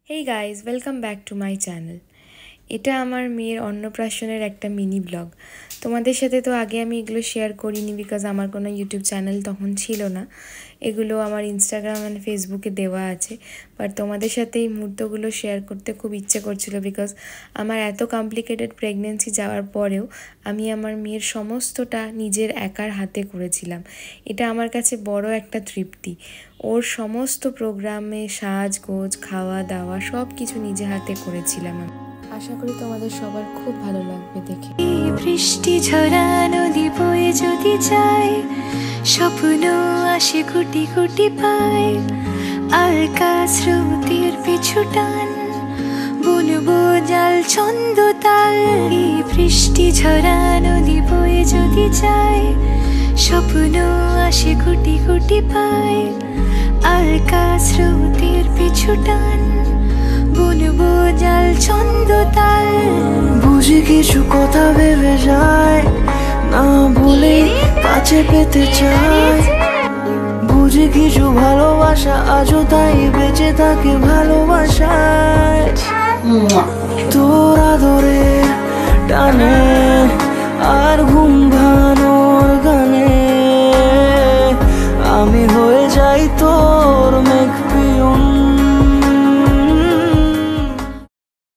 Hey guys, welcome back to my channel. এটা আমার মেয়ের অন্নপ্রাশনের একটা মিনি ব্লগ। তোমাদের সাথে তো আগে আমি এগুলো শেয়ার করিনি, বিকজ আমার কোনো ইউটিউব চ্যানেল তখন ছিল না। এগুলো আমার ইনস্টাগ্রাম অ্যান্ড ফেসবুকে দেওয়া আছে, বাট তোমাদের সাথে এই মুহূর্তগুলো শেয়ার করতে খুব ইচ্ছে করছিল, বিকজ আমার এত কমপ্লিকেটেড প্রেগনেন্সি যাওয়ার পরেও আমি আমার মেয়ের সমস্তটা নিজের একার হাতে করেছিলাম। এটা আমার কাছে বড় একটা তৃপ্তি। ওর সমস্ত প্রোগ্রামে সাজগোজ, খাওয়া দাওয়া সব কিছু নিজে হাতে করেছিলাম আমি। আশা করি তোমাদের সবার খুব ভালো লাগবে দেখে। বৃষ্টি ঝরা নদী বয়ে যদি যায়, স্বপ্ন আসে কোটি কোটি পায়, আলকা স্রোতের পিছু টান, বুনবো জাল ছন্দ তাল। এই বৃষ্টি ঝরা নদী বয়ে যদি যায়, স্বপ্ন আসে কোটি কোটি পায়, আলকা স্রোতের পিছু টান, বুনবো জাল ছন্দ তাল। বুঝি কিছু কথা ভেবে যায়, না বলে কাছে পেতে চাই। বুঝি কিছু ভালোবাসা আজও তাই বেঁচে থাকে ভালোবাসা।